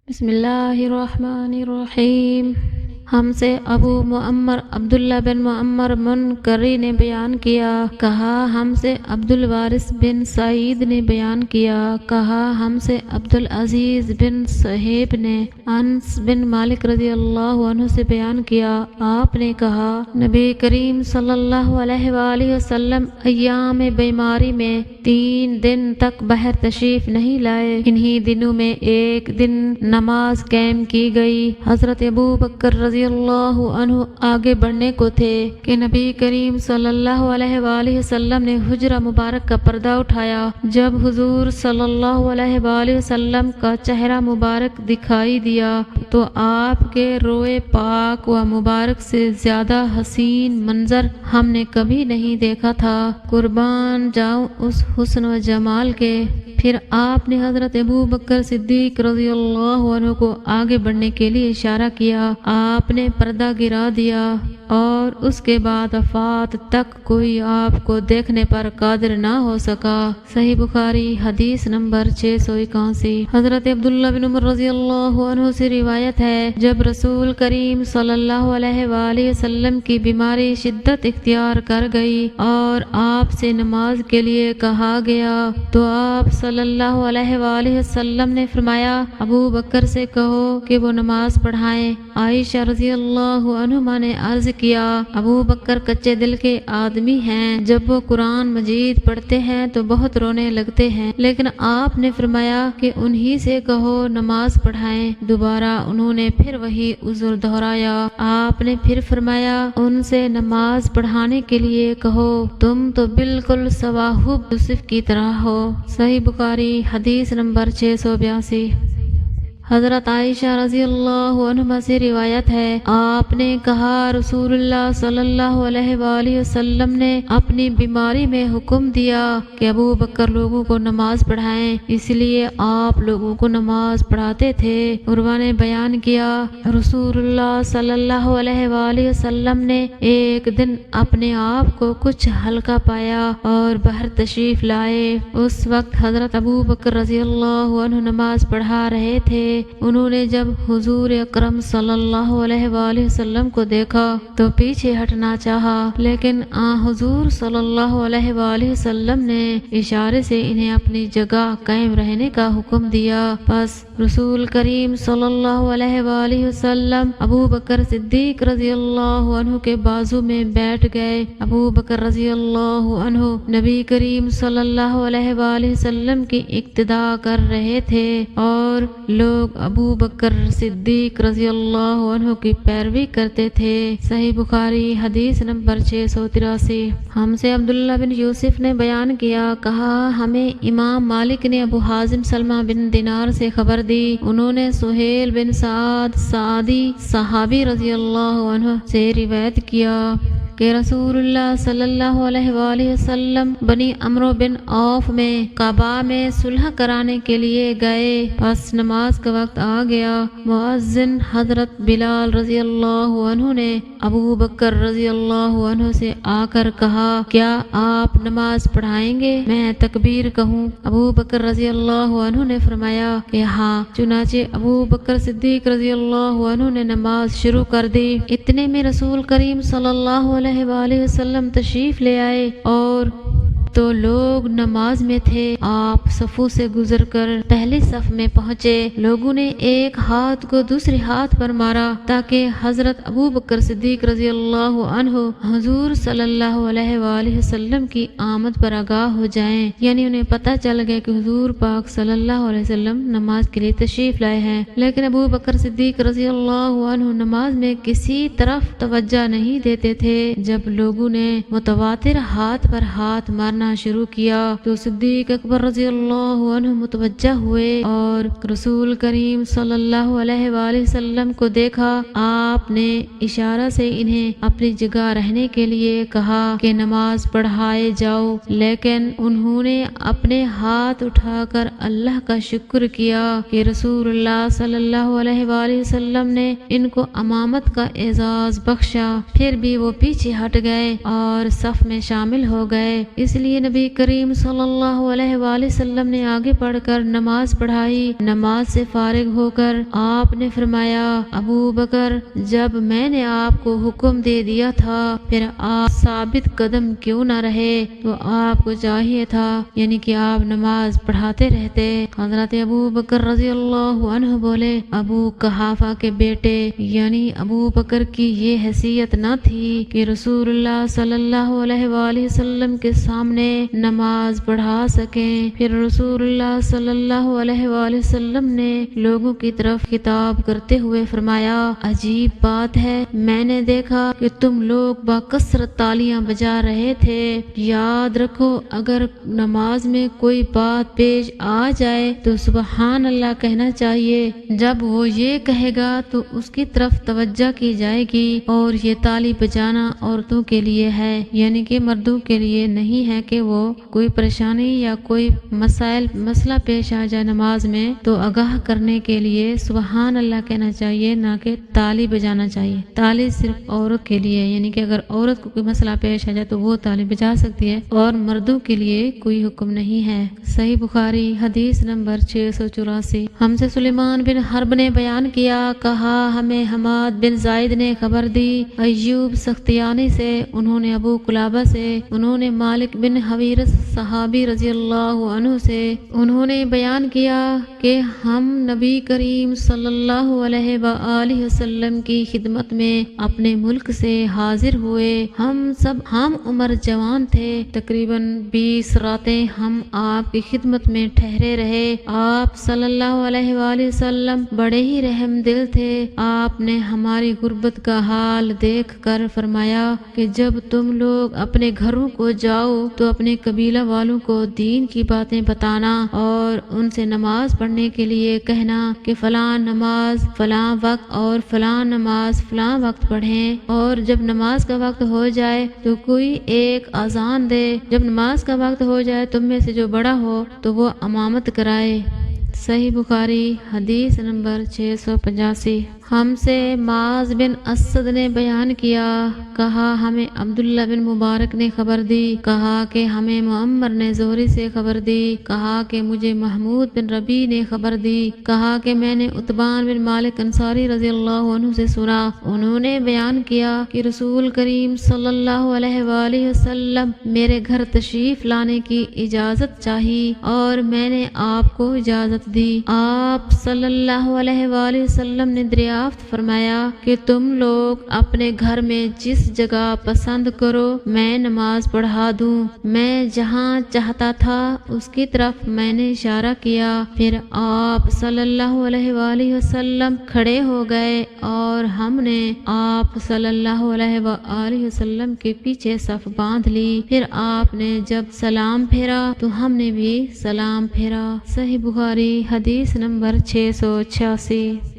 بسم اللہ الرحمن الرحیم۔ ہم سے ابو معمر عبداللہ بن معمر منقری نے بیان کیا، کہا ہم سے عبد الوارث بن سعید نے بیان کیا، کہا ہم سے عبد العزیز بن صہیب نے انس بن مالک رضی اللہ عنہ سے بیان کیا، آپ نے کہا نبی کریم صلی اللہ علیہ وآلہ وسلم ایام بیماری میں 3 دن تک باہر تشریف نہیں لائے، انہی دنوں میں ایک دن نماز قائم کی گئی۔ حضرت ابو بکر رضی اللہ عنہ آگے بڑھنے کو تھے کہ نبی کریم صلی اللہ علیہ وآلہ وسلم نے حجرہ مبارک کا پردہ اٹھایا۔ جب حضور صلی اللہ علیہ وآلہ وسلم کا چہرہ مبارک دکھائی دیا تو آپ کے روئے پاک و مبارک سے زیادہ حسین منظر ہم نے کبھی نہیں دیکھا تھا، قربان جاؤں اس حسن و جمال کے۔ پھر آپ نے حضرت ابو بکر صدیق رضی اللہ عنہ کو آگے بڑھنے کے لیے اشارہ کیا، آپ نے پردہ گرا دیا اور اس کے بعد وفات تک کوئی آپ کو دیکھنے پر قادر نہ ہو سکا۔ صحیح بخاری حدیث نمبر 681۔ حضرت عبداللہ بن عمر رضی اللہ عنہ سے روایت ہے، جب رسول کریم صلی اللہ علیہ وآلہ وسلم کی بیماری شدت اختیار کر گئی اور آپ سے نماز کے لیے کہا گیا تو آپ صلی اللہ علیہ وآلہ وسلم نے فرمایا ابو بکر سے کہو کہ وہ نماز پڑھائیں۔ عائشہ رضی اللہ عنہما نے عرض کیا، ابو بکر کچے دل کے آدمی ہیں، جب وہ قرآن مجید پڑھتے ہیں تو بہت رونے لگتے ہیں، لیکن آپ نے فرمایا کہ انہی سے کہو نماز پڑھائیں۔ دوبارہ انہوں نے پھر وہی عذر دہرایا، آپ نے پھر فرمایا ان سے نماز پڑھانے کے لیے کہو، تم تو بالکل صواحب یوسف کی طرح ہو۔ صحیح بخاری حدیث نمبر 682۔ حضرت عائشہ رضی اللہ عنہ سے روایت ہے، آپ نے کہا رسول اللہ صلی اللہ علیہ وآلہ وسلم نے اپنی بیماری میں حکم دیا کہ ابو بکر لوگوں کو نماز پڑھائیں، اس لیے آپ لوگوں کو نماز پڑھاتے تھے۔ عروہ نے بیان کیا، رسول اللہ صلی اللہ علیہ وآلہ وسلم نے ایک دن اپنے آپ کو کچھ ہلکا پایا اور باہر تشریف لائے۔ اس وقت حضرت ابو بکر رضی اللہ عنہ نماز پڑھا رہے تھے۔ انہوں نے جب حضور اکرم صلی اللہ علیہ وآلہ وسلم کو دیکھا تو پیچھے ہٹنا چاہا، لیکن حضور صلی اللہ علیہ وآلہ وسلم نے اشارے سے انہیں اپنی جگہ قائم رہنے کا حکم دیا۔ پس رسول کریم صلی اللہ علیہ وآلہ وسلم ابو بکر صدیق رضی اللہ عنہ کے بازو میں بیٹھ گئے۔ ابو بکر رضی اللہ عنہ نبی کریم صلی اللہ علیہ وآلہ وسلم کی اقتدا کر رہے تھے اور لوگ ابو بکر صدیق رضی اللہ عنہ کی پیروی کرتے تھے۔ صحیح بخاری حدیث نمبر 683۔ ہم سے عبداللہ بن یوسف نے بیان کیا، کہا ہمیں امام مالک نے ابو حازم سلمہ بن دینار سے خبر دی، انہوں نے سہیل بن سعد سعدی صحابی رضی اللہ عنہ سے روایت کیا کہ رسول اللہ صلی اللہ علیہ وآلہ وسلم بنی عمرو بن عوف میں قباء میں صلح کرانے کے لیے گئے، پس نماز کا وقت آ گیا۔ مؤذن حضرت بلال رضی اللہ عنہ نے ابو بکر رضی اللہ عنہ سے آ کر کہا، کیا آپ نماز پڑھائیں گے؟ میں تکبیر کہوں؟ ابو بکر رضی اللہ عنہ نے فرمایا کہ ہاں۔ چنانچہ ابو بکر صدیق رضی اللہ عنہ نے نماز شروع کر دی۔ اتنے میں رسول کریم صلی اللہ علیہ وآلہ وسلم تشریف لے آئے اور تو لوگ نماز میں تھے۔ آپ صفوں سے گزر کر پہلی صف میں پہنچے، لوگوں نے ایک ہاتھ کو دوسرے ہاتھ پر مارا تاکہ حضرت ابو بکر صدیق رضی اللہ عنہ حضور صلی اللہ علیہ وآلہ وسلم کی آمد پر آگاہ ہو جائیں، یعنی انہیں پتہ چل گیا کہ حضور پاک صلی اللہ علیہ وسلم نماز کے لیے تشریف لائے ہیں۔ لیکن ابو بکر صدیق رضی اللہ عنہ نماز میں کسی طرف توجہ نہیں دیتے تھے۔ جب لوگوں نے متواتر ہاتھ پر ہاتھ مارنا شروع کیا تو صدیق اکبر رضی اللہ عنہ متوجہ ہوئے اور رسول کریم صلی اللہ علیہ وآلہ وسلم کو دیکھا۔ آپ نے اشارہ سے انہیں اپنی جگہ رہنے کے لیے کہا کہ نماز پڑھائے جاؤ، لیکن انہوں نے اپنے ہاتھ اٹھا کر اللہ کا شکر کیا کہ رسول اللہ صلی اللہ علیہ وآلہ وسلم نے ان کو امامت کا اعزاز بخشا۔ پھر بھی وہ پیچھے ہٹ گئے اور صف میں شامل ہو گئے، اس لیے لیے نبی کریم صلی اللہ علیہ وآلہ وسلم نے آگے پڑھ کر نماز پڑھائی۔ نماز سے فارغ ہو کر آپ نے فرمایا، ابو بکر، جب میں نے آپ کو حکم دے دیا تھا پھر آپ ثابت قدم کیوں نہ رہے؟ تو آپ کو چاہیے تھا یعنی کہ آپ نماز پڑھاتے رہتے۔ حضرت ابو بکر رضی اللہ عنہ بولے، ابو قحافہ کے بیٹے یعنی ابو بکر کی یہ حیثیت نہ تھی کہ رسول اللہ صلی اللہ علیہ وآلہ وسلم کے سامنے نماز پڑھا سکیں۔ پھر رسول اللہ صلی اللہ علیہ وآلہ وسلم نے لوگوں کی طرف خطاب کرتے ہوئے فرمایا، عجیب بات ہے، میں نے دیکھا کہ تم لوگ بکثرت تالیاں بجا رہے تھے۔ یاد رکھو، اگر نماز میں کوئی بات پیش آ جائے تو سبحان اللہ کہنا چاہیے۔ جب وہ یہ کہے گا تو اس کی طرف توجہ کی جائے گی، اور یہ تالی بجانا عورتوں کے لیے ہے، یعنی کہ مردوں کے لیے نہیں ہے کہ وہ کوئی پریشانی یا کوئی مسئلہ پیش آ جائے نماز میں تو آگاہ کرنے کے لیے سبحان اللہ کہنا چاہیے، نہ کہ تالی بجانا چاہیے۔ تالی صرف عورت کے لیے، یعنی کہ اگر عورت کو کوئی مسئلہ پیش آ جائے تو وہ تالی بجا سکتی ہے، اور مردوں کے لیے کوئی حکم نہیں ہے۔ صحیح بخاری حدیث نمبر 684۔ ہم سے سلیمان بن حرب نے بیان کیا، کہا ہمیں حماد بن زائد نے خبر دی ایوب سختیانی سے، انہوں نے ابو قلابہ سے، انہوں نے مالک بن حویرث صحابی رضی اللہ عنہ سے، انہوں نے بیان کیا کہ ہم نبی کریم صلی اللہ علیہ وآلہ وسلم کی خدمت میں اپنے ملک سے حاضر ہوئے۔ ہم سب ہم عمر جوان تھے، تقریباً 20 راتیں ہم آپ کی خدمت میں ٹھہرے رہے۔ آپ صلی اللہ علیہ وآلہ وسلم بڑے ہی رحم دل تھے۔ آپ نے ہماری غربت کا حال دیکھ کر فرمایا کہ جب تم لوگ اپنے گھروں کو جاؤ تو اپنے قبیلہ والوں کو دین کی باتیں بتانا اور ان سے نماز پڑھنے کے لیے کہنا کہ فلاں نماز فلاں وقت اور فلاں نماز فلاں وقت پڑھیں، اور جب نماز کا وقت ہو جائے تو کوئی ایک اذان دے۔ جب نماز کا وقت ہو جائے تم میں سے جو بڑا ہو تو وہ امامت کرائے۔ صحیح بخاری حدیث نمبر 685۔ ہم سے معاذ بن اسد نے بیان کیا، کہا ہمیں عبداللہ بن مبارک نے خبر دی، کہا کہ ہمیں معمر نے زہری سے خبر دی، کہا کہ مجھے محمود بن ربیع نے خبر دی، کہا کہ میں نے عتبان بن مالک انصاری رضی اللہ عنہ سے سنا، انہوں نے بیان کیا کہ رسول کریم صلی اللہ علیہ وآلہ وسلم میرے گھر تشریف لانے کی اجازت چاہی اور میں نے آپ کو اجازت دی۔ آپ صلی اللہ علیہ وآلہ وسلم نے دریافت فرمایا کہ تم لوگ اپنے گھر میں جس جگہ پسند کرو میں نماز پڑھا دوں۔ میں جہاں چاہتا تھا اس کی طرف میں نے اشارہ کیا، پھر آپ صلی اللہ علیہ وآلہ وسلم کھڑے ہو گئے اور ہم نے آپ صلی اللہ علیہ وآلہ وسلم کے پیچھے صف باندھ لی۔ پھر آپ نے جب سلام پھیرا تو ہم نے بھی سلام پھیرا۔ صحیح بخاری حدیث نمبر 686۔